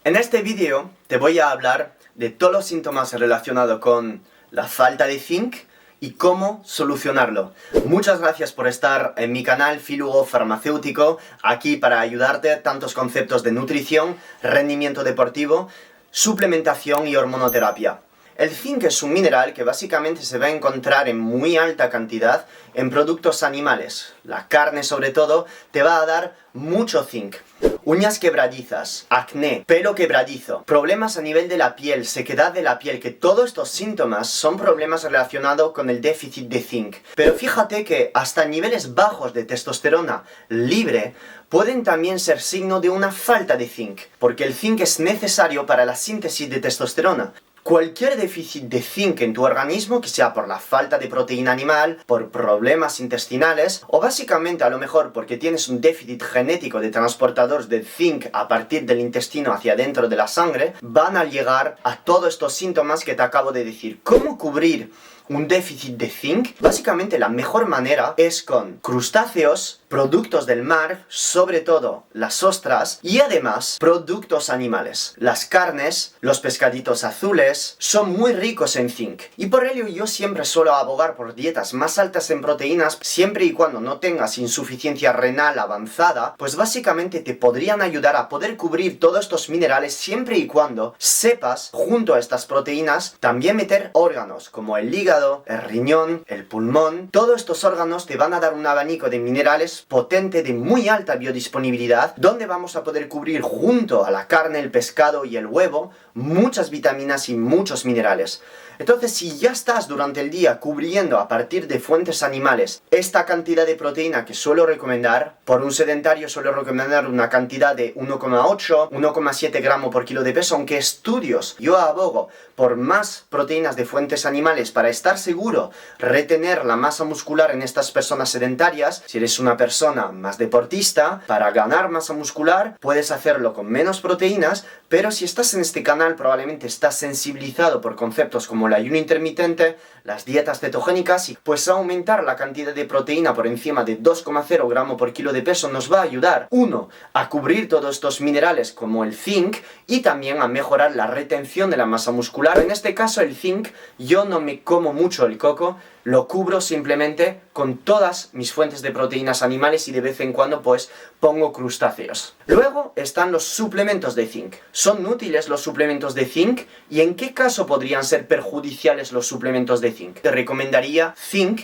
En este vídeo te voy a hablar de todos los síntomas relacionados con la falta de zinc y cómo solucionarlo. Muchas gracias por estar en mi canal Fílugo Farmacéutico, aquí para ayudarte a tantos conceptos de nutrición, rendimiento deportivo, suplementación y hormonoterapia. El zinc es un mineral que básicamente se va a encontrar en muy alta cantidad en productos animales. La carne sobre todo te va a dar mucho zinc. Uñas quebradizas, acné, pelo quebradizo, problemas a nivel de la piel, sequedad de la piel, que todos estos síntomas son problemas relacionados con el déficit de zinc. Pero fíjate que hasta niveles bajos de testosterona libre pueden también ser signo de una falta de zinc, porque el zinc es necesario para la síntesis de testosterona. Cualquier déficit de zinc en tu organismo, que sea por la falta de proteína animal, por problemas intestinales, o básicamente a lo mejor porque tienes un déficit genético de transportadores de zinc a partir del intestino hacia dentro de la sangre, van a llegar a todos estos síntomas que te acabo de decir. ¿Cómo cubrir un déficit de zinc? Básicamente la mejor manera es con crustáceos, productos del mar, sobre todo las ostras, y además productos animales. Las carnes, los pescaditos azules, son muy ricos en zinc. Y por ello yo siempre suelo abogar por dietas más altas en proteínas, siempre y cuando no tengas insuficiencia renal avanzada, pues básicamente te podrían ayudar a poder cubrir todos estos minerales siempre y cuando sepas, junto a estas proteínas, también meter órganos como el hígado, el riñón, el pulmón. Todos estos órganos te van a dar un abanico de minerales potente de muy alta biodisponibilidad, donde vamos a poder cubrir junto a la carne, el pescado y el huevo muchas vitaminas y muchos minerales. Entonces, si ya estás durante el día cubriendo a partir de fuentes animales esta cantidad de proteína que suelo recomendar, por un sedentario suelo recomendar una cantidad de 1,8, 1,7 gramos por kilo de peso, aunque estudios yo abogo por más proteínas de fuentes animales para estar seguro retener la masa muscular en estas personas sedentarias. Si eres una persona más deportista, para ganar masa muscular puedes hacerlo con menos proteínas, pero si estás en este canal probablemente estás sensibilizado por conceptos como el ayuno intermitente, las dietas cetogénicas, y pues aumentar la cantidad de proteína por encima de 2,0 gramos por kilo de peso nos va a ayudar, uno, a cubrir todos estos minerales como el zinc y también a mejorar la retención de la masa muscular. En este caso el zinc, yo no me como mucho el coco, lo cubro simplemente con todas mis fuentes de proteínas animales y de vez en cuando pues pongo crustáceos. Luego están los suplementos de zinc. ¿Son útiles los suplementos de zinc? ¿Y en qué caso podrían ser perjudiciales los suplementos de zinc? Te recomendaría zinc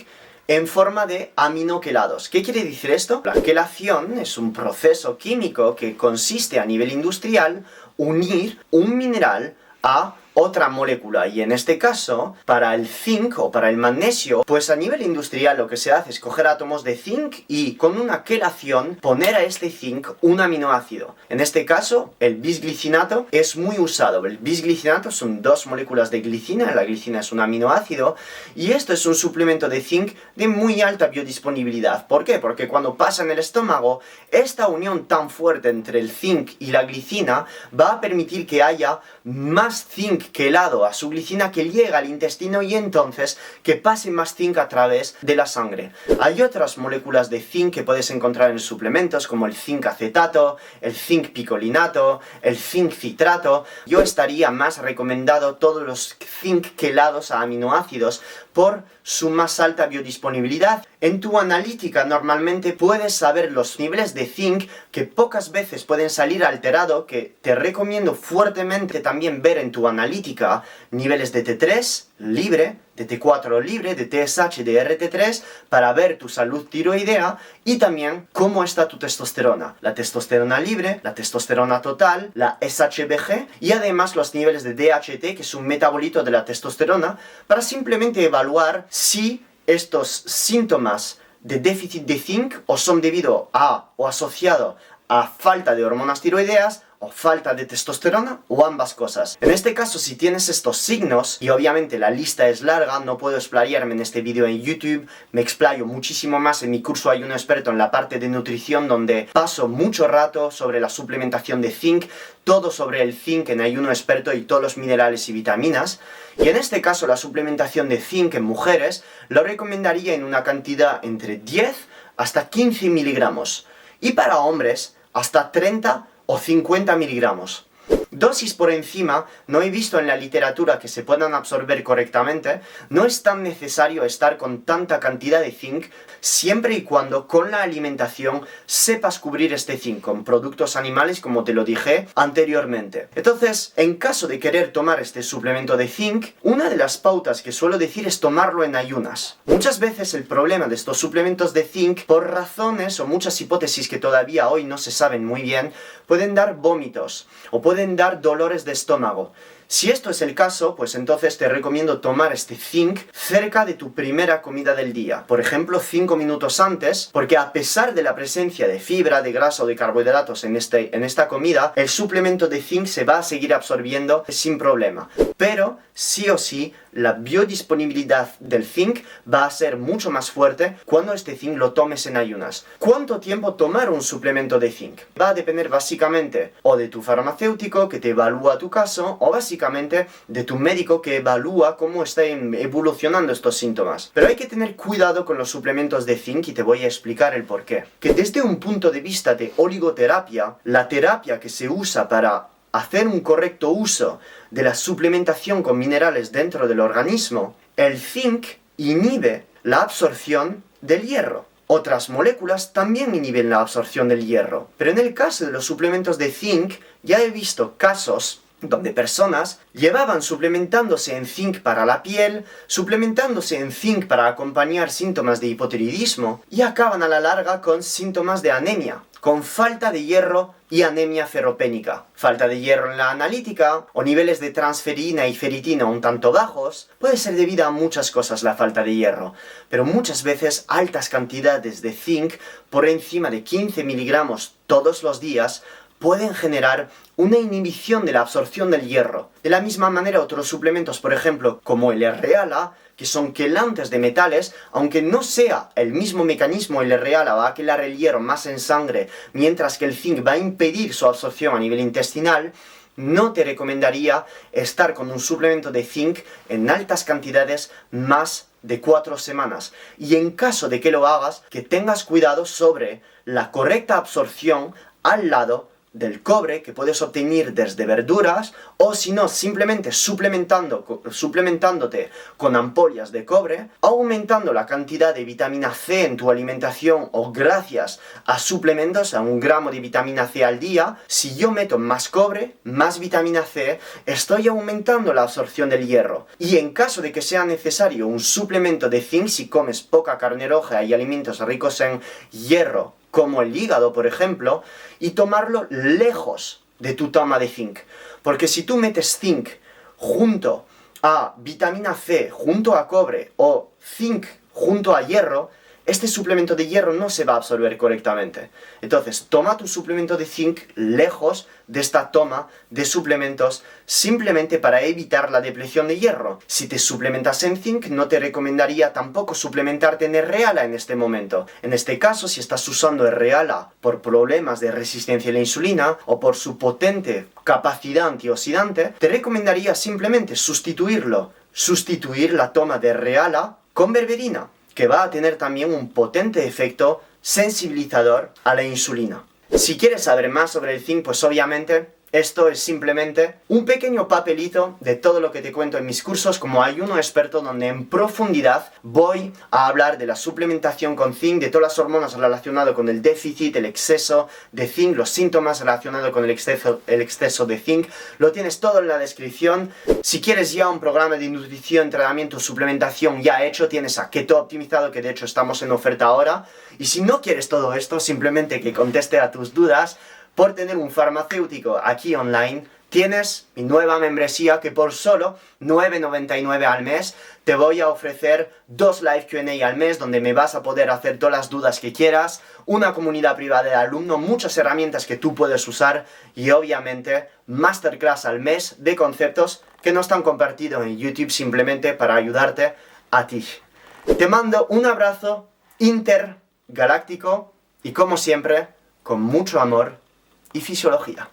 en forma de aminoquelados. ¿Qué quiere decir esto? La quelación es un proceso químico que consiste a nivel industrial unir un mineral a otra molécula, y en este caso, para el zinc o para el magnesio, pues a nivel industrial lo que se hace es coger átomos de zinc y con una quelación poner a este zinc un aminoácido. En este caso, el bisglicinato es muy usado. El bisglicinato son dos moléculas de glicina, la glicina es un aminoácido, y esto es un suplemento de zinc de muy alta biodisponibilidad. ¿Por qué? Porque cuando pasa en el estómago, esta unión tan fuerte entre el zinc y la glicina va a permitir que haya más zinc quelado a su glicina que llega al intestino y entonces que pase más zinc a través de la sangre. Hay otras moléculas de zinc que puedes encontrar en suplementos como el zinc acetato, el zinc picolinato, el zinc citrato. Yo estaría más recomendado todos los zinc quelados a aminoácidos por su más alta biodisponibilidad. En tu analítica normalmente puedes saber los niveles de zinc que pocas veces pueden salir alterado, que te recomiendo fuertemente también ver en tu analítica niveles de T3 libre, de T4 libre, de TSH, de RT3, para ver tu salud tiroidea y también cómo está tu testosterona. La testosterona libre, la testosterona total, la SHBG y además los niveles de DHT, que es un metabolito de la testosterona, para simplemente evaluar si estos síntomas de déficit de zinc o son debido a o asociado a falta de hormonas tiroideas o falta de testosterona o ambas cosas. En este caso, si tienes estos signos, y obviamente la lista es larga, no puedo explayarme en este vídeo en YouTube, me explayo muchísimo más en mi curso Ayuno Experto en la parte de nutrición, donde paso mucho rato sobre la suplementación de zinc, todo sobre el zinc en Ayuno Experto y todos los minerales y vitaminas. Y en este caso la suplementación de zinc en mujeres lo recomendaría en una cantidad entre 10 hasta 15 miligramos y para hombres hasta 30 o 50 miligramos. dosis por encima, no he visto en la literatura que se puedan absorber correctamente. No es tan necesario estar con tanta cantidad de zinc, siempre y cuando con la alimentación sepas cubrir este zinc con productos animales, como te lo dije anteriormente. Entonces, en caso de querer tomar este suplemento de zinc, una de las pautas que suelo decir es tomarlo en ayunas. Muchas veces el problema de estos suplementos de zinc, por razones o muchas hipótesis que todavía hoy no se saben muy bien, pueden dar vómitos o pueden dar dolores de estómago. Si esto es el caso, pues entonces te recomiendo tomar este zinc cerca de tu primera comida del día. Por ejemplo, 5 minutos antes, porque a pesar de la presencia de fibra, de grasa o de carbohidratos en esta comida, el suplemento de zinc se va a seguir absorbiendo sin problema. Pero, sí o sí, la biodisponibilidad del zinc va a ser mucho más fuerte cuando este zinc lo tomes en ayunas. ¿Cuánto tiempo tomar un suplemento de zinc? Va a depender básicamente o de tu farmacéutico que te evalúa tu caso, o básicamente de tu médico que evalúa cómo están evolucionando estos síntomas. Pero hay que tener cuidado con los suplementos de zinc y te voy a explicar el porqué. Que desde un punto de vista de oligoterapia, la terapia que se usa para hacer un correcto uso de la suplementación con minerales dentro del organismo, el zinc inhibe la absorción del hierro. Otras moléculas también inhiben la absorción del hierro. Pero en el caso de los suplementos de zinc, ya he visto casos donde personas llevaban suplementándose en zinc para la piel, suplementándose en zinc para acompañar síntomas de hipotiroidismo, y acaban a la larga con síntomas de anemia, con falta de hierro y anemia ferropénica. Falta de hierro en la analítica, o niveles de transferina y ferritina un tanto bajos. Puede ser debida a muchas cosas la falta de hierro, pero muchas veces altas cantidades de zinc, por encima de 15 miligramos todos los días, pueden generar una inhibición de la absorción del hierro. De la misma manera, otros suplementos, por ejemplo, como el R-ALA, que son quelantes de metales, aunque no sea el mismo mecanismo, el R-ALA va a quelar el hierro más en sangre, mientras que el zinc va a impedir su absorción a nivel intestinal, no te recomendaría estar con un suplemento de zinc en altas cantidades más de 4 semanas. Y en caso de que lo hagas, que tengas cuidado sobre la correcta absorción al lado del cobre que puedes obtener desde verduras, o si no, simplemente suplementándote con ampollas de cobre, aumentando la cantidad de vitamina C en tu alimentación o gracias a suplementos, a 1 gramo de vitamina C al día. Si yo meto más cobre, más vitamina C, estoy aumentando la absorción del hierro. Y en caso de que sea necesario un suplemento de zinc, si comes poca carne roja y alimentos ricos en hierro, como el hígado, por ejemplo, y tomarlo lejos de tu toma de zinc. Porque si tú metes zinc junto a vitamina C, junto a cobre, o zinc junto a hierro, este suplemento de hierro no se va a absorber correctamente. Entonces, toma tu suplemento de zinc lejos de esta toma de suplementos, simplemente para evitar la depleción de hierro. Si te suplementas en zinc, no te recomendaría tampoco suplementarte en R-ALA en este momento. En este caso, si estás usando R-ALA por problemas de resistencia a la insulina o por su potente capacidad antioxidante, te recomendaría simplemente sustituir la toma de R-ALA con berberina, que va a tener también un potente efecto sensibilizador a la insulina. Si quieres saber más sobre el zinc, pues obviamente esto es simplemente un pequeño papelito de todo lo que te cuento en mis cursos como ayuno experto, donde en profundidad voy a hablar de la suplementación con zinc, de todas las hormonas relacionadas con el déficit, el exceso de zinc, los síntomas relacionados con el exceso de zinc. Lo tienes todo en la descripción. Si quieres ya un programa de nutrición, entrenamiento, suplementación ya hecho, tienes a Keto Optimizado, que de hecho estamos en oferta ahora. Y si no quieres todo esto, simplemente que conteste a tus dudas, por tener un farmacéutico aquí online, tienes mi nueva membresía que por solo 9,99 al mes te voy a ofrecer 2 live Q&A al mes donde me vas a poder hacer todas las dudas que quieras, una comunidad privada de alumnos, muchas herramientas que tú puedes usar y obviamente masterclass al mes de conceptos que no están compartidos en YouTube simplemente para ayudarte a ti. Te mando un abrazo intergaláctico y como siempre, con mucho amor y fisiología.